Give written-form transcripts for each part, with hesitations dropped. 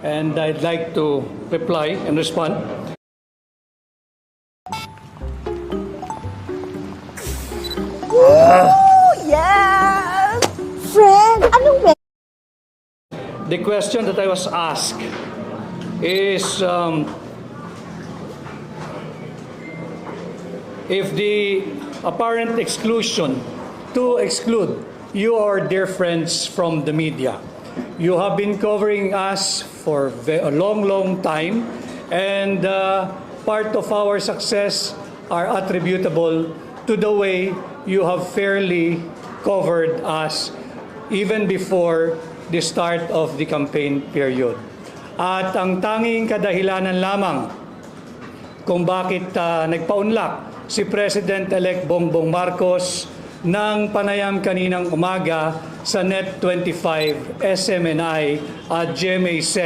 and I'd like to reply and respond. Oh, yes! Friend, anong The question that I was asked is if the apparent exclusion to exclude you or dear friends from the media. You have been covering us for a long time, and part of our success are attributable to the way you have fairly covered us even before the start of the campaign period. At ang tanging kadahilanan lamang kung bakit nagpaunlak si President-elect Bongbong Marcos ng panayam kaninang umaga sa Net25, SMNI at GMA7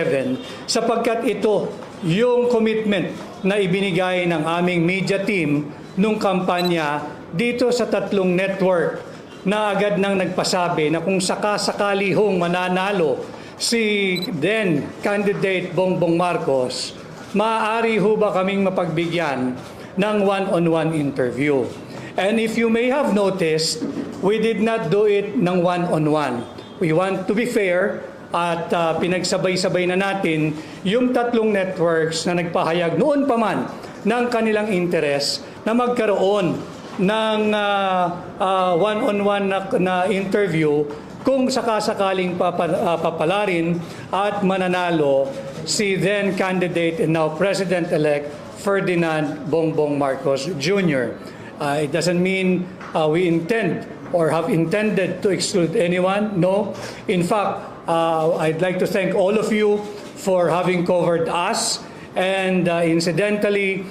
sapagkat ito yung commitment na ibinigay ng aming media team nung kampanya dito sa tatlong network na agad nang nagpasabi na kung sakasakali hong mananalo si then candidate Bongbong Marcos, maaari ho ba kaming mapagbigyan ng one-on-one interview? And if you may have noticed, we did not do it ng one-on-one. We want to be fair at pinagsabay-sabay na natin yung tatlong networks na nagpahayag noon pa man ng kanilang interes na magkaroon ng one-on-one na interview kung sakasakaling papalarin at mananalo si then candidate and now President-elect Ferdinand Bongbong Marcos Jr. It doesn't mean we intend or have intended to exclude anyone. No. In fact, I'd like to thank all of you for having covered us. And incidentally,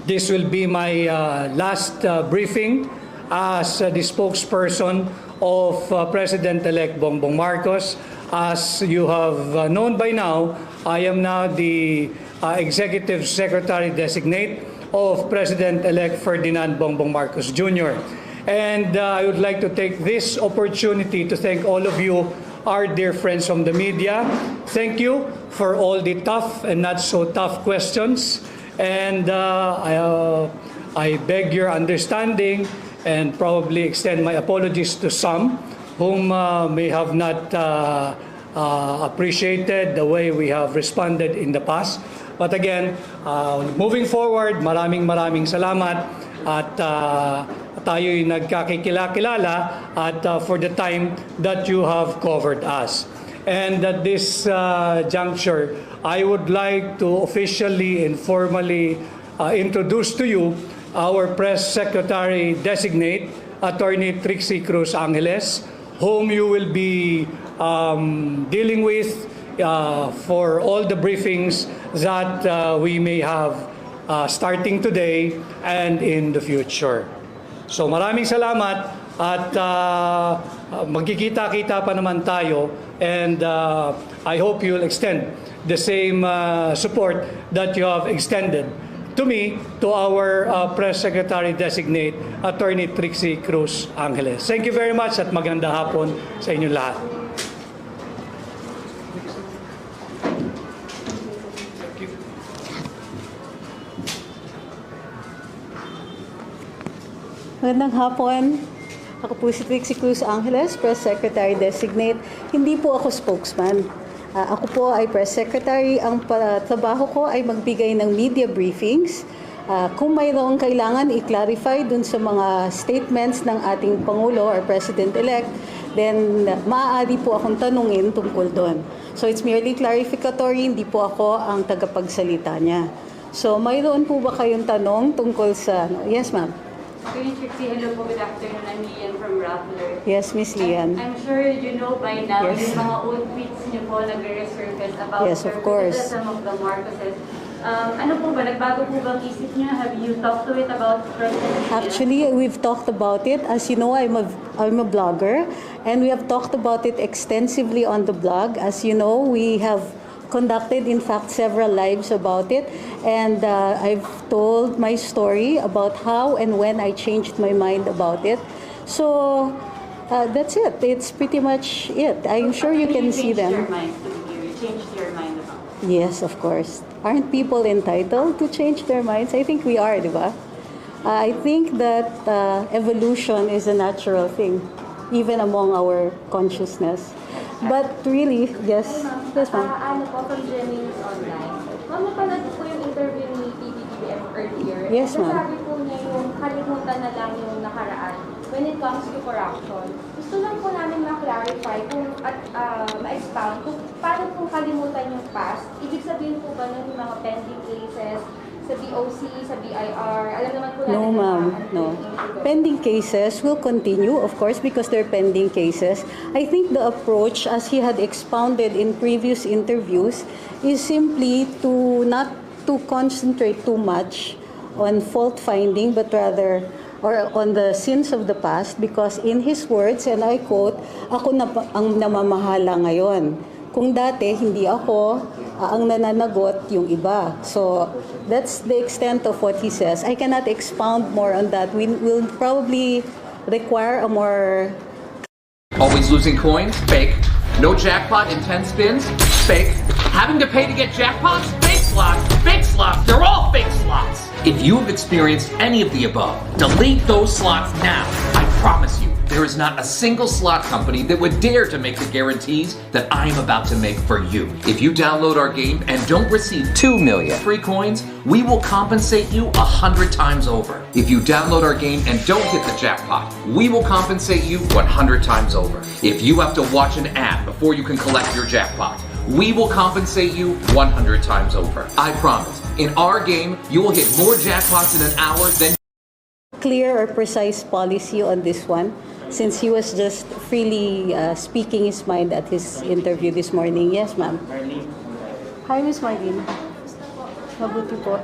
this will be my last briefing as the spokesperson of President-elect Bongbong Marcos. As you have known by now, I am now the Executive Secretary Designate of President-elect Ferdinand Bongbong Marcos Jr. And I would like to take this opportunity to thank all of you, our dear friends from the media. Thank you for all the tough and not so tough questions. And I beg your understanding and probably extend my apologies to some whom may have not appreciated the way we have responded in the past. But again, moving forward, maraming salamat at tayo'y nagkakikilala at for the time that you have covered us. And at this juncture, I would like to officially and formally introduce to you our Press Secretary Designate, Attorney Trixie Cruz Angeles, whom you will be dealing with for all the briefings that we may have starting today and in the future. So maraming salamat at magkikita-kita pa naman tayo, and I hope you'll extend the same support that you have extended to me, to our Press Secretary Designate, Attorney Trixie Cruz Angeles. Thank you very much at magandang hapon sa inyong lahat. Magandang hapon. Ako po si Trixie Cruz Angeles, Press Secretary Designate. Hindi po ako spokesman. Ako po ay Press Secretary. Ang trabaho ko ay magbigay ng media briefings. Kung mayroong kailangan i-clarify dun sa mga statements ng ating Pangulo or President-elect, then maaari po akong tanungin tungkol doon. So it's merely clarificatory, hindi po ako ang tagapagsalita niya. So mayroon po ba kayong tanong tungkol sa... Yes, ma'am. Attorney Trixie, hello po, good afternoon. I'm Lian from Rappler. Yes, Miss Lian. I'm sure you know by now, Yes. yung mga old tweets niyo po nag-resurface about Yes, of course. some of the Marcoses. Ano po ba, nagbago po ba ang isip niyo? Have you talked to it about President? Actually, we've talked about it. As you know, I'm a blogger, and we have talked about it extensively on the blog. As you know, we have conducted, in fact, several lives about it, and I've told my story about how and when I changed my mind about it. So that's it. It's pretty much it. I'm sure you can see them. You changed your mind about Yes, of course. Aren't people entitled to change their minds? I think we are, di ba? I think that evolution is a natural thing, even among our consciousness. But really, yes, yes, ma'am. Ano po, from Jennings Online. Ma'am, napanood po yung interview ni PBBM earlier. Yes, ma'am. Nasabi po niya yung kalimutan na lang yung nakaraan when it comes to corruption. Gusto lang po namin ma-clarify kung at ma-expound kung paano po kalimutan yung past. Ibig sabihin po ba nun yung mga pending cases sa BOC, sa BIR? Alam naman po natin No, na ma'am. ano No. yung investigasyon. Pending cases will continue, of course, because they're pending cases. I think the approach, as he had expounded in previous interviews, is simply to not to concentrate too much on fault finding, but rather or on the sins of the past, because in his words, and I quote, "Ako na ang namamahala ngayon. Kung dati hindi ako, ang nananagot yung iba." So that's the extent of what he says. I cannot expound more on that. We will probably require a more Always losing coins? Fake. No jackpot in 10 spins? Fake. Having to pay to get jackpots? Fake slots. Fake slots. They're all fake slots. If you have experienced any of the above, delete those slots now. I promise you, there is not a single slot company that would dare to make the guarantees that I am about to make for you. If you download our game and don't receive 2 million free coins, we will compensate you 100 times over. If you download our game and don't hit the jackpot, we will compensate you 100 times over. If you have to watch an ad before you can collect your jackpot, we will compensate you 100 times over. I promise. In our game, you will hit more jackpots in an hour than clear or precise policy on this one, since he was just freely speaking his mind at his interview this morning. Yes, ma'am. Hi, Miss Marlene. Mabuti po.